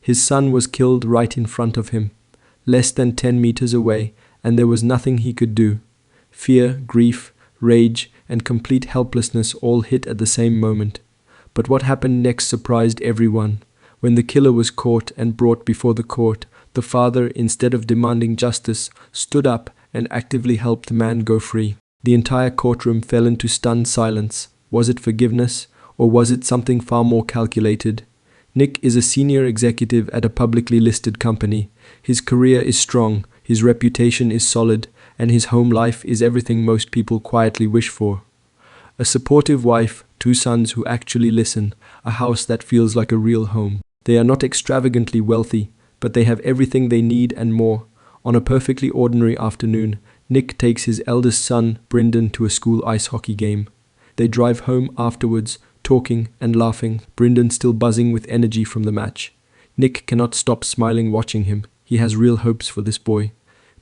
His son was killed right in front of him, less than 10 meters away, and there was nothing he could do. Fear, grief, rage, and complete helplessness all hit at the same moment. But what happened next surprised everyone. When the killer was caught and brought before the court, the father, instead of demanding justice, stood up and actively helped the man go free. The entire courtroom fell into stunned silence. Was it forgiveness, or was it something far more calculated? Nick is a senior executive at a publicly listed company. His career is strong, his reputation is solid, and his home life is everything most people quietly wish for. A supportive wife, 2 sons who actually listen, a house that feels like a real home. They are not extravagantly wealthy, but they have everything they need and more. On a perfectly ordinary afternoon, Nick takes his eldest son, Brendan, to a school ice hockey game. They drive home afterwards, talking and laughing, Brendan still buzzing with energy from the match. Nick cannot stop smiling watching him. He has real hopes for this boy.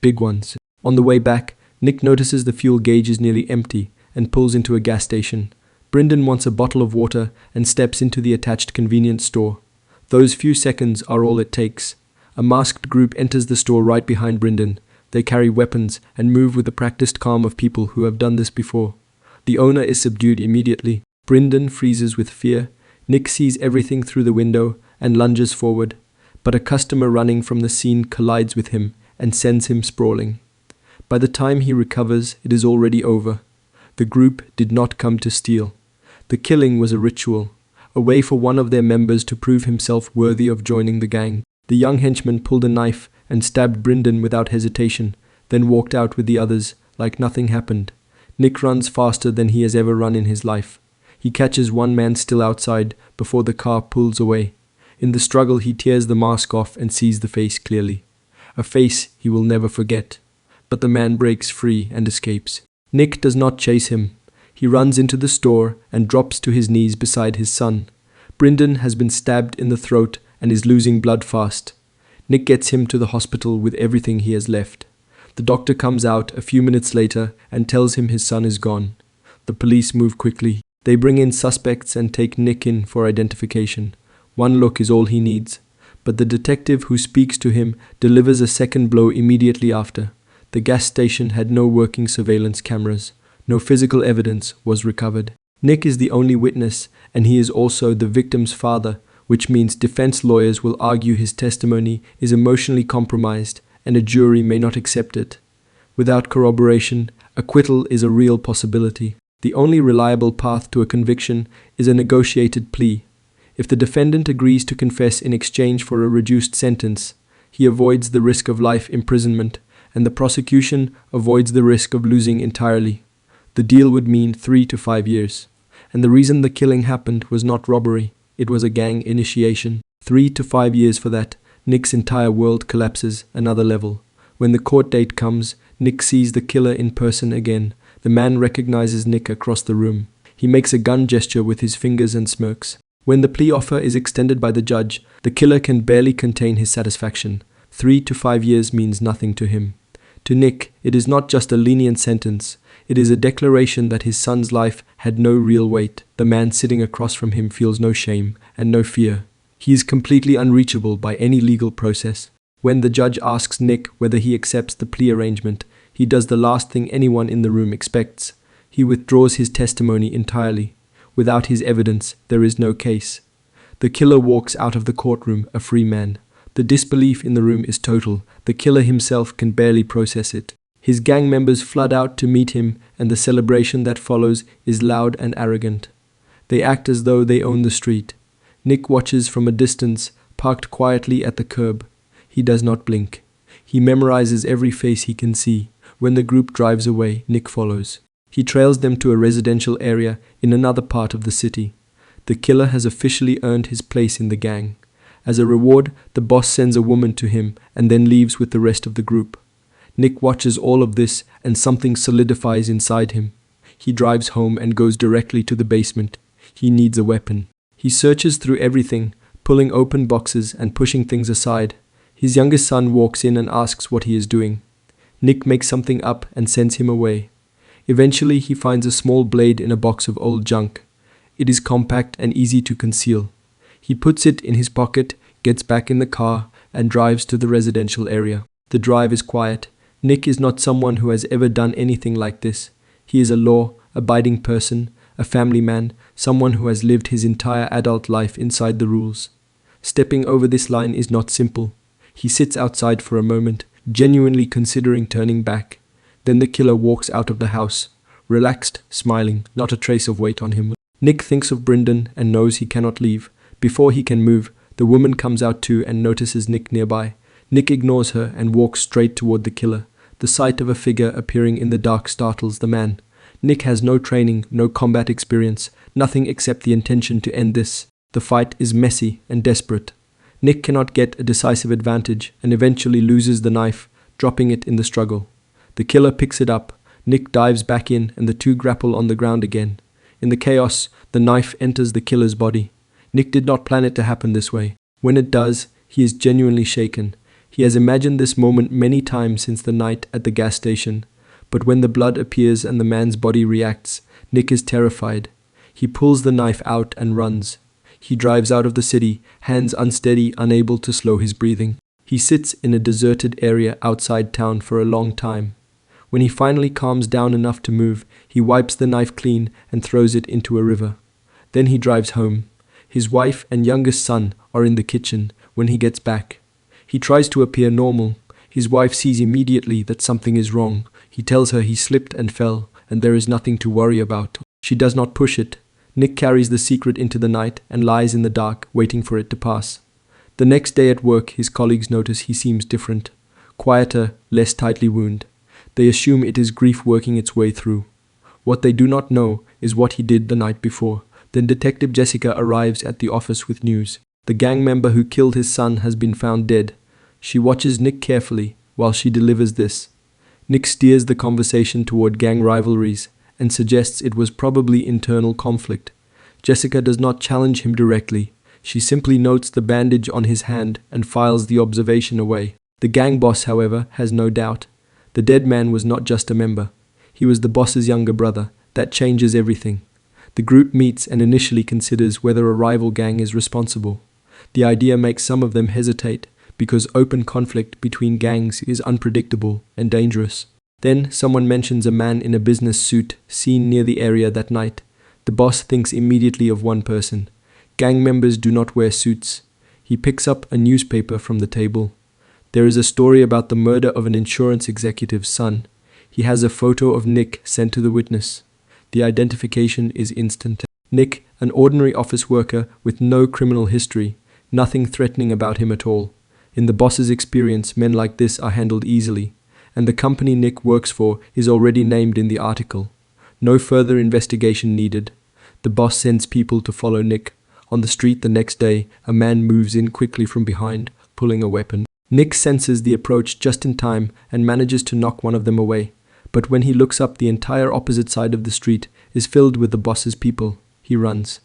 Big ones. On the way back, Nick notices the fuel gauge is nearly empty and pulls into a gas station. Brendan wants a bottle of water and steps into the attached convenience store. Those few seconds are all it takes. A masked group enters the store right behind Brendan. They carry weapons and move with the practiced calm of people who have done this before. The owner is subdued immediately. Brendan freezes with fear. Nick sees everything through the window and lunges forward, but a customer running from the scene collides with him and sends him sprawling. By the time he recovers, it is already over. The group did not come to steal. The killing was a ritual, a way for one of their members to prove himself worthy of joining the gang. The young henchman pulled a knife and stabbed Brendan without hesitation, then walked out with the others like nothing happened. Nick runs faster than he has ever run in his life. He catches one man still outside before the car pulls away. In the struggle, he tears the mask off and sees the face clearly. A face he will never forget. But the man breaks free and escapes. Nick does not chase him. He runs into the store and drops to his knees beside his son. Brendan has been stabbed in the throat and is losing blood fast. Nick gets him to the hospital with everything he has left. The doctor comes out a few minutes later and tells him his son is gone. The police move quickly. They bring in suspects and take Nick in for identification. One look is all he needs. But the detective who speaks to him delivers a second blow immediately after. The gas station had no working surveillance cameras. No physical evidence was recovered. Nick is the only witness, and he is also the victim's father, which means defense lawyers will argue his testimony is emotionally compromised and a jury may not accept it. Without corroboration, acquittal is a real possibility. The only reliable path to a conviction is a negotiated plea. If the defendant agrees to confess in exchange for a reduced sentence, he avoids the risk of life imprisonment, and the prosecution avoids the risk of losing entirely. The deal would mean 3 to 5 years. And the reason the killing happened was not robbery, it was a gang initiation. 3 to 5 years for that. Nick's entire world collapses another level. When the court date comes, Nick sees the killer in person again. The man recognizes Nick across the room. He makes a gun gesture with his fingers and smirks. When the plea offer is extended by the judge, the killer can barely contain his satisfaction. 3 to 5 years means nothing to him. To Nick, it is not just a lenient sentence. It is a declaration that his son's life had no real weight. The man sitting across from him feels no shame and no fear. He is completely unreachable by any legal process. When the judge asks Nick whether he accepts the plea arrangement, he does the last thing anyone in the room expects. He withdraws his testimony entirely. Without his evidence, there is no case. The killer walks out of the courtroom a free man. The disbelief in the room is total. The killer himself can barely process it. His gang members flood out to meet him, and the celebration that follows is loud and arrogant. They act as though they own the street. Nick watches from a distance, parked quietly at the curb. He does not blink. He memorizes every face he can see. When the group drives away, Nick follows. He trails them to a residential area in another part of the city. The killer has officially earned his place in the gang. As a reward, the boss sends a woman to him and then leaves with the rest of the group. Nick watches all of this and something solidifies inside him. He drives home and goes directly to the basement. He needs a weapon. He searches through everything, pulling open boxes and pushing things aside. His youngest son walks in and asks what he is doing. Nick makes something up and sends him away. Eventually, he finds a small blade in a box of old junk. It is compact and easy to conceal. He puts it in his pocket, gets back in the car, and drives to the residential area. The drive is quiet. Nick is not someone who has ever done anything like this. He is a law-abiding person, a family man, someone who has lived his entire adult life inside the rules. Stepping over this line is not simple. He sits outside for a moment, genuinely considering turning back. Then the killer walks out of the house, relaxed, smiling, not a trace of weight on him. Nick thinks of Brendan and knows he cannot leave. Before he can move, the woman comes out too and notices Nick nearby. Nick ignores her and walks straight toward the killer. The sight of a figure appearing in the dark startles the man. Nick has no training, no combat experience, nothing except the intention to end this. The fight is messy and desperate. Nick cannot get a decisive advantage and eventually loses the knife, dropping it in the struggle. The killer picks it up. Nick dives back in and the two grapple on the ground again. In the chaos, the knife enters the killer's body. Nick did not plan it to happen this way. When it does, he is genuinely shaken. He has imagined this moment many times since the night at the gas station. But when the blood appears and the man's body reacts, Nick is terrified. He pulls the knife out and runs. He drives out of the city, hands unsteady, unable to slow his breathing. He sits in a deserted area outside town for a long time. When he finally calms down enough to move, he wipes the knife clean and throws it into a river. Then he drives home. His wife and youngest son are in the kitchen when he gets back. He tries to appear normal. His wife sees immediately that something is wrong. He tells her he slipped and fell, and there is nothing to worry about. She does not push it. Nick carries the secret into the night and lies in the dark, waiting for it to pass. The next day at work, his colleagues notice he seems different. Quieter, less tightly wound. They assume it is grief working its way through. What they do not know is what he did the night before. Then Detective Jessica arrives at the office with news. The gang member who killed his son has been found dead. She watches Nick carefully while she delivers this. Nick steers the conversation toward gang rivalries and suggests it was probably internal conflict. Jessica does not challenge him directly. She simply notes the bandage on his hand and files the observation away. The gang boss, however, has no doubt. The dead man was not just a member. He was the boss's younger brother. That changes everything. The group meets and initially considers whether a rival gang is responsible. The idea makes some of them hesitate because open conflict between gangs is unpredictable and dangerous. Then someone mentions a man in a business suit seen near the area that night. The boss thinks immediately of one person. Gang members do not wear suits. He picks up a newspaper from the table. There is a story about the murder of an insurance executive's son. He has a photo of Nick sent to the witness. The identification is instant. Nick, an ordinary office worker with no criminal history, nothing threatening about him at all. In the boss's experience, men like this are handled easily, and the company Nick works for is already named in the article. No further investigation needed. The boss sends people to follow Nick. On the street the next day, a man moves in quickly from behind, pulling a weapon. Nick senses the approach just in time and manages to knock one of them away. But when he looks up, the entire opposite side of the street is filled with the boss's people. He runs.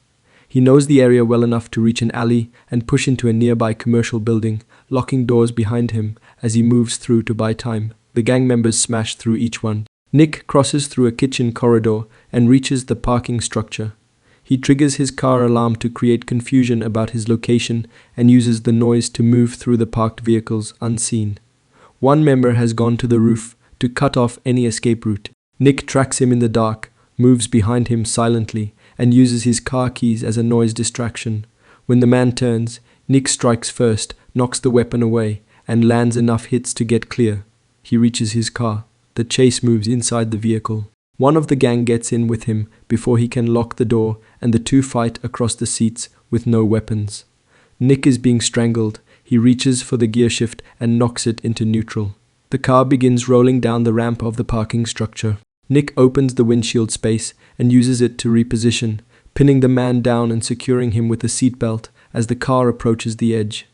He knows the area well enough to reach an alley and push into a nearby commercial building, locking doors behind him as he moves through to buy time. The gang members smash through each one. Nick crosses through a kitchen corridor and reaches the parking structure. He triggers his car alarm to create confusion about his location and uses the noise to move through the parked vehicles unseen. One member has gone to the roof to cut off any escape route. Nick tracks him in the dark, moves behind him silently, and uses his car keys as a noise distraction. When the man turns, Nick strikes first, knocks the weapon away, and lands enough hits to get clear. He reaches his car. The chase moves inside the vehicle. One of the gang gets in with him before he can lock the door, and the two fight across the seats with no weapons. Nick is being strangled. He reaches for the gear shift and knocks it into neutral. The car begins rolling down the ramp of the parking structure. Nick opens the windshield space and uses it to reposition, pinning the man down and securing him with a seatbelt as the car approaches the edge.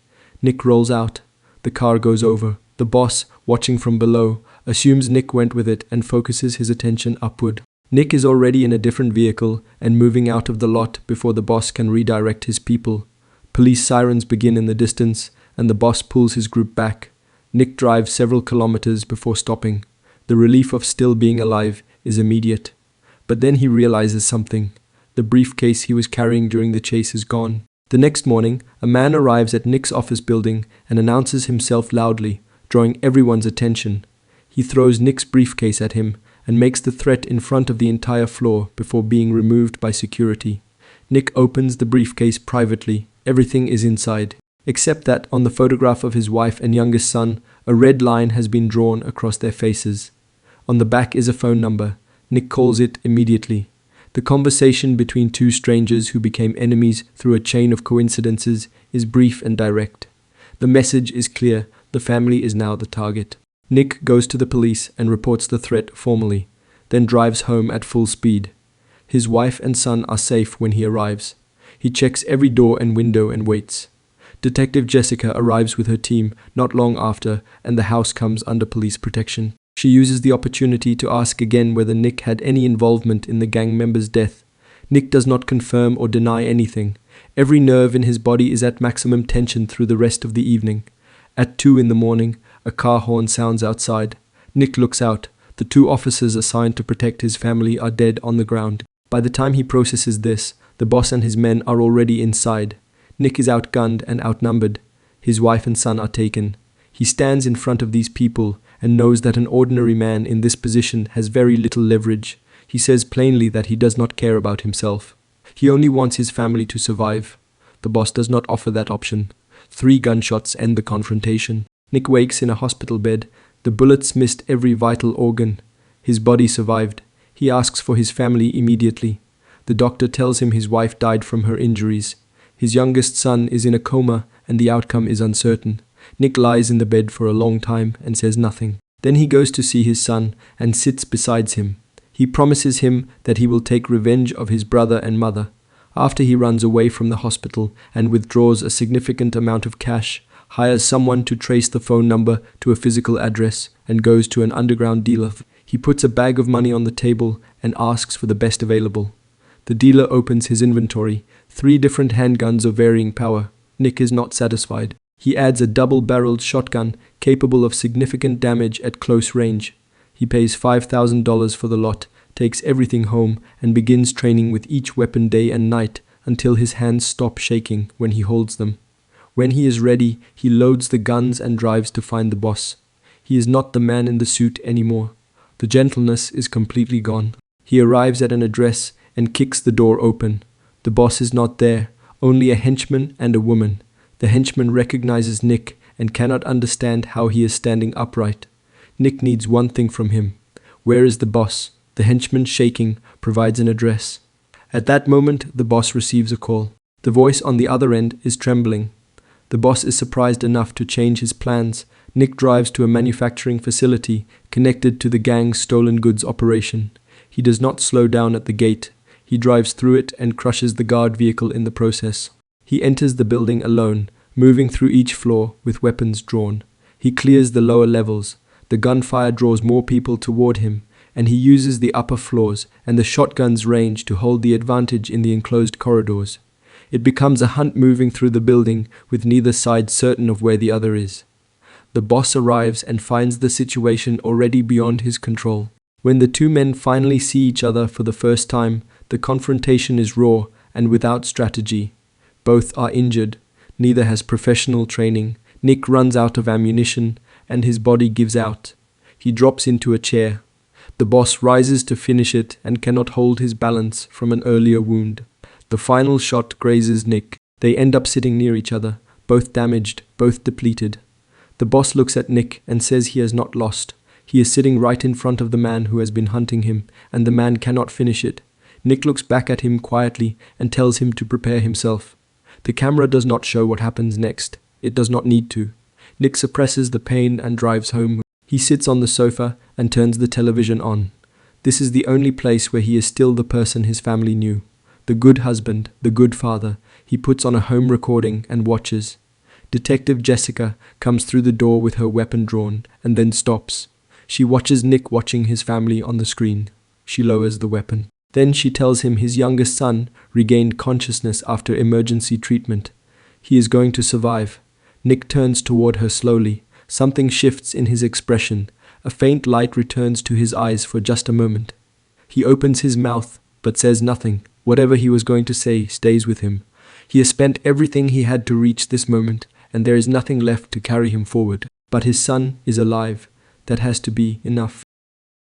Nick rolls out. The car goes over. The boss, watching from below, assumes Nick went with it and focuses his attention upward. Nick is already in a different vehicle and moving out of the lot before the boss can redirect his people. Police sirens begin in the distance and the boss pulls his group back. Nick drives several kilometers before stopping. The relief of still being alive is immediate. But then he realizes something. The briefcase he was carrying during the chase is gone. The next morning, a man arrives at Nick's office building and announces himself loudly, drawing everyone's attention. He throws Nick's briefcase at him and makes the threat in front of the entire floor before being removed by security. Nick opens the briefcase privately. Everything is inside, except that on the photograph of his wife and youngest son, a red line has been drawn across their faces. On the back is a phone number. Nick calls it immediately. The conversation between two strangers who became enemies through a chain of coincidences is brief and direct. The message is clear. The family is now the target. Nick goes to the police and reports the threat formally, then drives home at full speed. His wife and son are safe when he arrives. He checks every door and window and waits. Detective Jessica arrives with her team not long after, and the house comes under police protection. She uses the opportunity to ask again whether Nick had any involvement in the gang member's death. Nick does not confirm or deny anything. Every nerve in his body is at maximum tension through the rest of the evening. At 2 in the morning, a car horn sounds outside. Nick looks out. The 2 officers assigned to protect his family are dead on the ground. By the time he processes this, the boss and his men are already inside. Nick is outgunned and outnumbered. His wife and son are taken. He stands in front of these people and knows that an ordinary man in this position has very little leverage. He says plainly that he does not care about himself. He only wants his family to survive. The boss does not offer that option. 3 gunshots end the confrontation. Nick wakes in a hospital bed. The bullets missed every vital organ. His body survived. He asks for his family immediately. The doctor tells him his wife died from her injuries. His youngest son is in a coma and the outcome is uncertain. Nick lies in the bed for a long time and says nothing. Then he goes to see his son and sits beside him. He promises him that he will take revenge of his brother and mother. After he runs away from the hospital and withdraws a significant amount of cash, hires someone to trace the phone number to a physical address, and goes to an underground dealer. He puts a bag of money on the table and asks for the best available. The dealer opens his inventory, 3 different handguns of varying power. Nick is not satisfied. He adds a double-barreled shotgun capable of significant damage at close range. He pays $5,000 for the lot, takes everything home, and begins training with each weapon day and night until his hands stop shaking when he holds them. When he is ready, he loads the guns and drives to find the boss. He is not the man in the suit anymore. The gentleness is completely gone. He arrives at an address and kicks the door open. The boss is not there, only a henchman and a woman. The henchman recognizes Nick and cannot understand how he is standing upright. Nick needs one thing from him. Where is the boss? The henchman, shaking, provides an address. At that moment, the boss receives a call. The voice on the other end is trembling. The boss is surprised enough to change his plans. Nick drives to a manufacturing facility connected to the gang's stolen goods operation. He does not slow down at the gate. He drives through it and crushes the guard vehicle in the process. He enters the building alone, moving through each floor with weapons drawn. He clears the lower levels. The gunfire draws more people toward him, and he uses the upper floors and the shotgun's range to hold the advantage in the enclosed corridors. It becomes a hunt moving through the building with neither side certain of where the other is. The boss arrives and finds the situation already beyond his control. When the 2 men finally see each other for the first time, the confrontation is raw and without strategy. Both are injured. Neither has professional training. Nick runs out of ammunition and his body gives out. He drops into a chair. The boss rises to finish it and cannot hold his balance from an earlier wound. The final shot grazes Nick. They end up sitting near each other, both damaged, both depleted. The boss looks at Nick and says he has not lost. He is sitting right in front of the man who has been hunting him, and the man cannot finish it. Nick looks back at him quietly and tells him to prepare himself. The camera does not show what happens next. It does not need to. Nick suppresses the pain and drives home. He sits on the sofa and turns the television on. This is the only place where he is still the person his family knew. The good husband, the good father. He puts on a home recording and watches. Detective Jessica comes through the door with her weapon drawn and then stops. She watches Nick watching his family on the screen. She lowers the weapon. Then she tells him his youngest son regained consciousness after emergency treatment. He is going to survive. Nick turns toward her slowly. Something shifts in his expression. A faint light returns to his eyes for just a moment. He opens his mouth, but says nothing. Whatever he was going to say stays with him. He has spent everything he had to reach this moment, and there is nothing left to carry him forward. But his son is alive. That has to be enough.